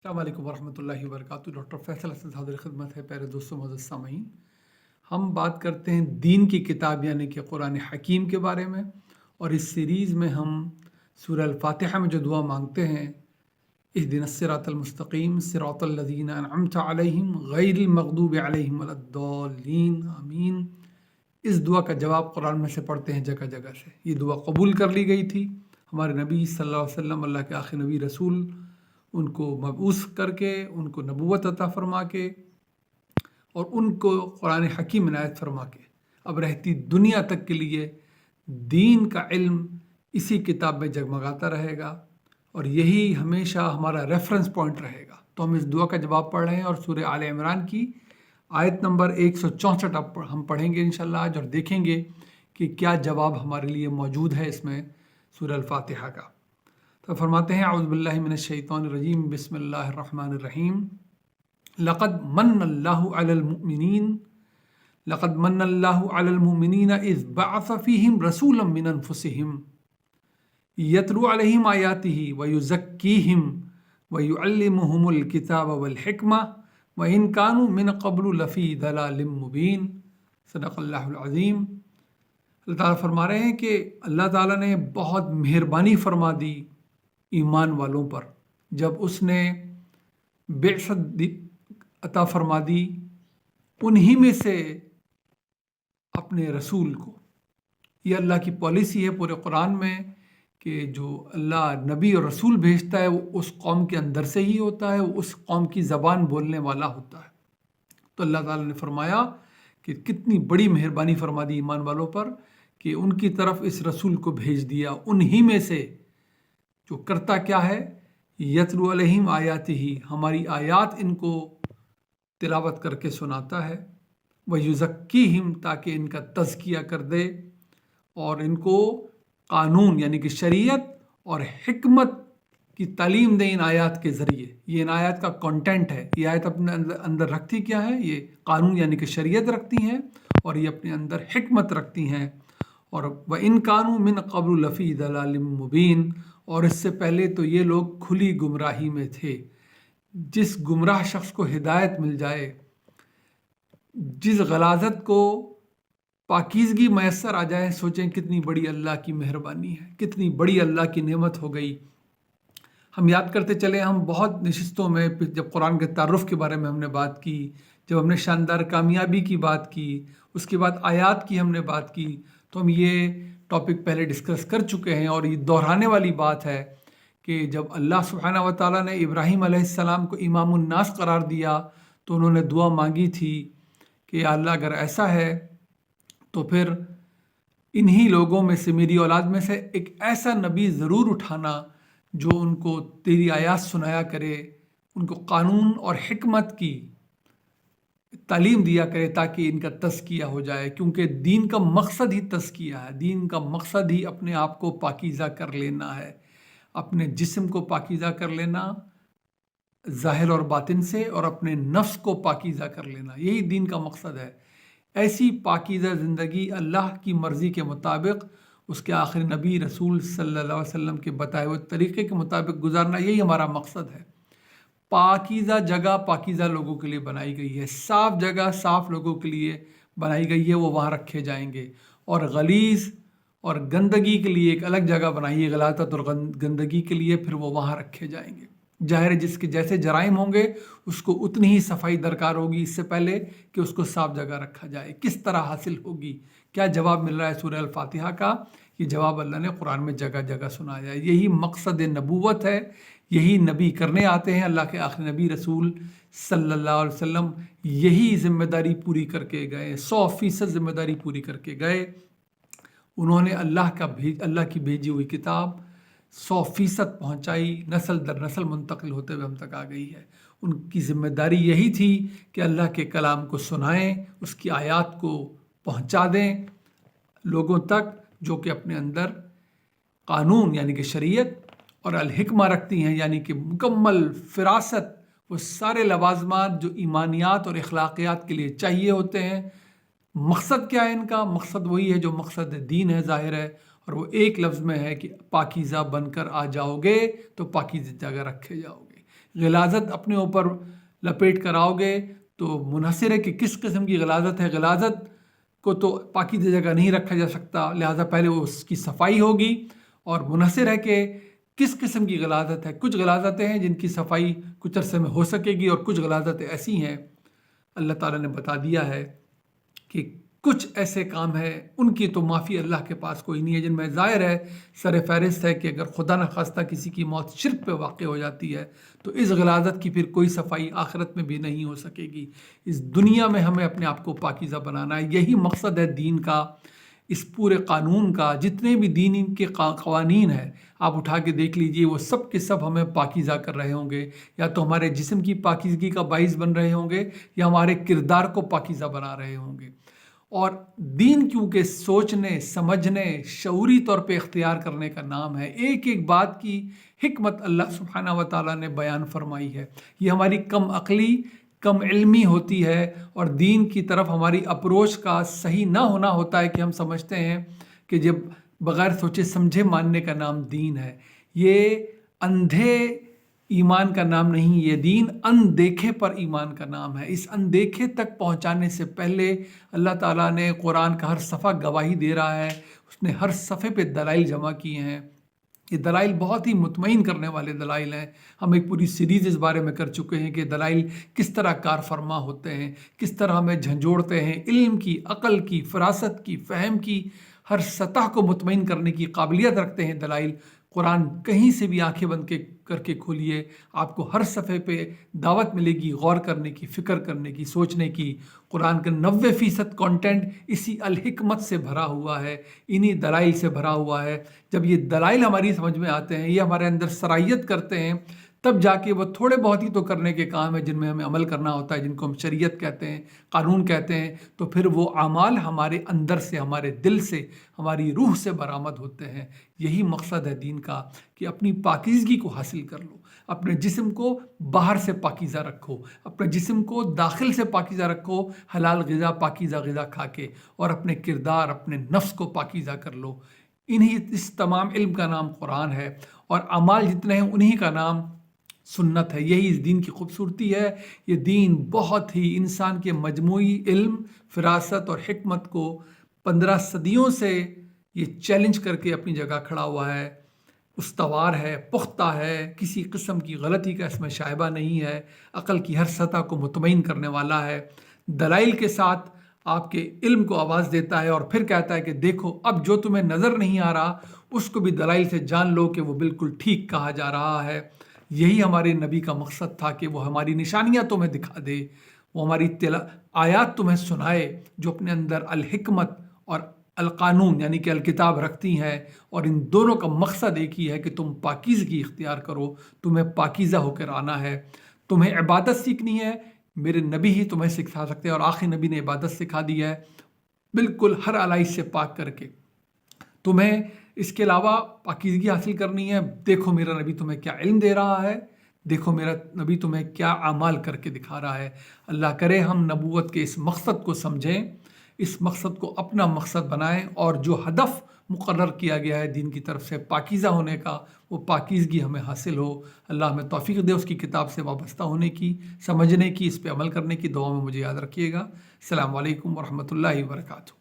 अस्सलाम वालेकुम वरहमतुल्लाहि वबरकातुहू। डॉक्टर फैसल असद हाज़िर खिदमत है। प्यारे दोस्तों, मोअज़्ज़ज़ सामीन, हम बात करते हैं दीन की किताब यानी कि कुरान हकीम के बारे में। और इस सीरीज़ में हम सूरह अल-फातिहा में जो दुआ मांगते हैं, इहदिनस सिरातल मुस्तकीम सिरातल लज़ीना अनअमता अलैहिम गैरिल मग़दूबि अलैहिम वलद्दाल्लीन, आमीन, इस दुआ का जवाब कुरान में से पढ़ते हैं जगह जगह से। ये दुआ कबूल कर ली गई थी। हमारे नबी सल्लल्लाहु अलैहि वसल्लम, अल्लाह के आखिरी नबी रसूल, उनको मबऊस करके, उनको नबूवत अता फरमा के और उनको कुरान हकीम इनायत फरमा के अब रहती दुनिया तक के लिए दीन का इल्म इसी किताब में जगमगाता रहेगा और यही हमेशा हमारा रेफरेंस पॉइंट रहेगा। तो हम इस दुआ का जवाब पढ़ रहे हैं और सूरह आले इमरान की आयत नंबर 164 अब हम पढ़ेंगे इंशाल्लाह आज, और देखेंगे कि क्या जवाब हमारे लिए मौजूद है इसमें सूरह अल-फातिहा का। तो फरमाते हैं, औज़ु बिल्लाहि मिनश शैतानिर रजीम, बिस्मिल्लाहिर रहमानिर रहीम। लक़द मन्नल्लाहु अलल मुमिनीन लक़द मन्नल्लाहु अलल मुमिनीना इज़ बअस फ़ीहिम रसूलन मिन अनफुसिहिम यतलू अलैहिम आयातिही व युज़क्कीहिम व युअल्लिमुहुमुल किताब वल हिकमा व इन कानू मिन क़ब्लु लफ़ी दलालिम मुबीन। सदक़ल्लाहुल अज़ीम। अल्लाह ताला फरमा रहे हैं कि अल्लाह ताला ने बहुत मेहरबानी फरमा दी ईमान वालों पर जब उसने बेअसत अता फरमा दी उन्हीं में से अपने रसूल को। ये अल्लाह की पॉलिसी है पूरे कुरान में कि जो अल्लाह नबी और रसूल भेजता है वो उस कौम के अंदर से ही होता है, वो उस कौम की ज़बान बोलने वाला होता है। तो अल्लाह ताला ने फरमाया कि कितनी बड़ी मेहरबानी फरमा दी ईमान वालों पर कि उनकी तरफ इस रसूल को भेज दिया, उन्हीं में से जो करता क्या है, यतलू अलैहिम आयातिही, हमारी आयात इनको तिलावत करके सुनाता है, व युज़क्कीहिम, ताकि इनका तज़किया कर दे और इनको कानून यानी कि शरीयत और हिकमत की तालीम दे इन आयात के ज़रिए। ये इन आयात का कंटेंट है। ये आयत अपने अंदर रखती क्या है, ये कानून यानी कि शरीयत रखती हैं और ये अपने अंदर हिकमत रखती हैं। और व इन कानू मिन क़ब्लु लफ़ी दलालिम मुबीन, और इससे पहले तो ये लोग खुली गुमराही में थे। जिस गुमराह शख्स को हिदायत मिल जाए, जिस गलाजत को पाकीज़गी मैसर आ जाए, सोचें कितनी बड़ी अल्लाह की मेहरबानी है, कितनी बड़ी अल्लाह की नेमत हो गई। हम याद करते चले, हम बहुत नशिस्तों में जब कुरान के तारुफ़ के बारे में हमने बात की, जब हमने शानदार कामयाबी की बात की, उसके बाद आयात की हमने बात की, तो हम ये टॉपिक पहले डिस्कस कर चुके हैं। और ये दोहराने वाली बात है कि जब अल्लाह सुब्हानहू व तआला ने इब्राहीम अलैहिस्सलाम को इमामुन नास करार दिया तो उन्होंने दुआ मांगी थी कि अल्लाह अगर ऐसा है तो फिर इन्हीं लोगों में से, मेरी औलाद में से एक ऐसा नबी ज़रूर उठाना जो उनको तेरी आयात सुनाया करे, उनको कानून और हिकमत की तालीम दिया करे ताकि इनका तज़किया हो जाए। क्योंकि दीन का मकसद ही तज़किया है, दीन का मकसद ही अपने आप को पाकीज़ा कर लेना है, अपने जिस्म को पाकीज़ा कर लेना ज़ाहिर और बातिन से, और अपने नफ्स को पाकीज़ा कर लेना, यही दीन का मकसद है। ऐसी पाकीज़ा ज़िंदगी अल्लाह की मर्ज़ी के मुताबिक, उसके आखिरी नबी रसूल सल्लल्लाहु अलैहि वसल्लम के बताए हुए तरीक़े के मुताबिक गुजारना, यही हमारा मकसद है। पाकीज़ा जगह पाकीज़ा लोगों के लिए बनाई गई है, साफ़ जगह साफ़ लोगों के लिए बनाई गई है, वो वहाँ रखे जाएंगे। और गलीज़ और गंदगी के लिए एक अलग जगह बनाई है, गलातत और गंदगी के लिए, फिर वो वहाँ रखे जाएंगे। ज़ाहिर है जिसके जैसे जराइम होंगे उसको उतनी ही सफाई दरकार होगी इससे पहले कि उसको साफ जगह रखा जाए। किस तरह हासिल होगी, क्या जवाब मिल रहा है सूरह अल-फातिहा का? ये जवाब अल्लाह ने कुरान में जगह जगह सुनाया है। यही मकसद नबूवत है, यही नबी करने आते हैं, अल्लाह के आखिरी नबी रसूल सल्लल्लाहु अलैहि वसल्लम यही ज़िम्मेदारी पूरी करके गए, 100% ज़िम्मेदारी पूरी करके गए। उन्होंने अल्लाह की भेजी हुई किताब 100% पहुँचाई, नस्ल दर नस्ल मुंतकिल होते हुए हम तक आ गई है। उनकी ज़िम्मेदारी यही थी कि अल्लाह के कलाम को सुनाएं, उसकी आयात को पहुँचा दें लोगों तक जो कि अपने अंदर कानून यानी कि शरीयत और अल-हिकमा रखती हैं, यानी कि मुकम्मल फ़िरासत, वो सारे लवाज़मात जो ईमानियात और अखलाकियात के लिए चाहिए होते हैं। मकसद क्या है इनका? मकसद वही है जो मकसद दीन है, ज़ाहिर है, और वो एक लफ्ज़ में है कि पाकीज़ा बनकर आ जाओगे तो पाकीज़ा जगह रखे जाओगे। غلاظت اپنے اوپر لپیٹ کر آؤ گے تو منحصر ہے کہ کس قسم کی غلاظت ہے. غلاظت کو تو پاکیزہ جگہ نہیں رکھا جا سکتا، لہٰذا پہلے وہ اس کی صفائی ہوگی. اور منحصر ہے کہ کس قسم کی غلاظت ہے. کچھ غلاظتیں ہیں جن کی صفائی کچھ عرصے میں ہو سکے گی، اور کچھ غلاظتیں ایسی ہیں اللہ تعالیٰ نے بتا دیا ہے کہ کچھ ایسے کام ہیں ان کی تو معافی اللہ کے پاس کوئی نہیں ہے، جن میں ظاہر ہے سر فہرست ہے کہ اگر خدا نخواستہ کسی کی موت شرک پہ واقع ہو جاتی ہے تو اس غلاظت کی پھر کوئی صفائی آخرت میں بھی نہیں ہو سکے گی. اس دنیا میں ہمیں اپنے آپ کو پاکیزہ بنانا ہے. یہی مقصد ہے دین کا، اس پورے قانون کا. جتنے بھی دین کے قوانین ہیں آپ اٹھا کے دیکھ لیجئے، وہ سب کے سب ہمیں پاکیزہ کر رہے ہوں گے. یا تو ہمارے جسم کی پاکیزگی کا باعث بن رہے ہوں گے، یا ہمارے کردار کو پاکیزہ بنا رہے ہوں گے. اور دین کیونکہ سوچنے، سمجھنے، شعوری طور پہ اختیار کرنے کا نام ہے. ایک ایک بات کی حکمت اللہ سبحانہ و تعالیٰ نے بیان فرمائی ہے. یہ ہماری کم عقلی، کم علمی ہوتی ہے، اور دین کی طرف ہماری اپروچ کا صحیح نہ ہونا ہوتا ہے کہ ہم سمجھتے ہیں کہ جب بغیر سوچے سمجھے ماننے کا نام دین ہے. یہ اندھے ایمان کا نام نہیں، یہ دین اندیکھے پر ایمان کا نام ہے. اس اندیکھے تک پہنچانے سے پہلے اللہ تعالیٰ نے قرآن کا ہر صفحہ گواہی دے رہا ہے. اس نے ہر صفحے پہ دلائل جمع کیے ہیں. یہ دلائل بہت ہی مطمئن کرنے والے دلائل ہیں. ہم ایک پوری سیریز اس بارے میں کر چکے ہیں کہ دلائل کس طرح کار فرما ہوتے ہیں، کس طرح ہمیں جھنجھوڑتے ہیں. علم کی، عقل کی، فراست کی، فہم کی ہر سطح کو مطمئن کرنے کی قابلیت رکھتے ہیں دلائل. قرآن کہیں سے بھی آنکھیں بند کر کے کھولیے، آپ کو ہر صفحے پہ دعوت ملے گی غور کرنے کی، فکر کرنے کی، سوچنے کی. قرآن کا 90% کانٹینٹ اسی الحکمت سے بھرا ہوا ہے، انہی دلائل سے بھرا ہوا ہے. جب یہ دلائل ہماری سمجھ میں آتے ہیں، یہ ہمارے اندر سرائیت کرتے ہیں، تب جا کے وہ تھوڑے بہت ہی تو کرنے کے کام ہے جن میں ہمیں عمل کرنا ہوتا ہے، جن کو ہم شریعت کہتے ہیں، قانون کہتے ہیں. تو پھر وہ اعمال ہمارے اندر سے، ہمارے دل سے، ہماری روح سے برآمد ہوتے ہیں. یہی مقصد ہے دین کا کہ اپنی پاکیزگی کو حاصل کر لو. اپنے جسم کو باہر سے پاکیزہ رکھو، اپنے جسم کو داخل سے پاکیزہ رکھو، حلال غذا، پاکیزہ غذا کھا کے، اور اپنے کردار، اپنے نفس کو پاکیزہ کر لو. اس تمام علم کا نام قرآن ہے، اور اعمال جتنے ہیں انہی کا نام سنت ہے. یہی اس دین کی خوبصورتی ہے. یہ دین بہت ہی انسان کے مجموعی علم، فراست اور حکمت کو 15 صدیوں سے یہ چیلنج کر کے اپنی جگہ کھڑا ہوا ہے. استوار ہے، پختہ ہے، کسی قسم کی غلطی کا اس میں شائبہ نہیں ہے. عقل کی ہر سطح کو مطمئن کرنے والا ہے. دلائل کے ساتھ آپ کے علم کو آواز دیتا ہے، اور پھر کہتا ہے کہ دیکھو اب جو تمہیں نظر نہیں آ رہا اس کو بھی دلائل سے جان لو کہ وہ بالکل ٹھیک کہا جا رہا ہے. یہی ہمارے نبی کا مقصد تھا کہ وہ ہماری نشانیاں تمہیں دکھا دے، وہ ہماری آیات تمہیں سنائے جو اپنے اندر الحکمت اور القانون یعنی کہ الکتاب رکھتی ہیں. اور ان دونوں کا مقصد ایک ہی ہے کہ تم پاکیزگی اختیار کرو، تمہیں پاکیزہ ہو کر آنا ہے. تمہیں عبادت سیکھنی ہے، میرے نبی ہی تمہیں سکھا سکتے ہیں، اور آخری نبی نے عبادت سکھا دی ہے بالکل ہر علائش سے پاک کر کے. تمہیں اس کے علاوہ پاکیزگی حاصل کرنی ہے، دیکھو میرا نبی تمہیں کیا علم دے رہا ہے، دیکھو میرا نبی تمہیں کیا اعمال کر کے دکھا رہا ہے. اللہ کرے ہم نبوت کے اس مقصد کو سمجھیں، اس مقصد کو اپنا مقصد بنائیں، اور جو ہدف مقرر کیا گیا ہے دین کی طرف سے پاکیزہ ہونے کا، وہ پاکیزگی ہمیں حاصل ہو. اللہ ہمیں توفیق دے اس کی کتاب سے وابستہ ہونے کی، سمجھنے کی، اس پہ عمل کرنے کی. دعا میں مجھے یاد رکھیے گا. السلام علیکم ورحمۃ اللہ وبرکاتہ.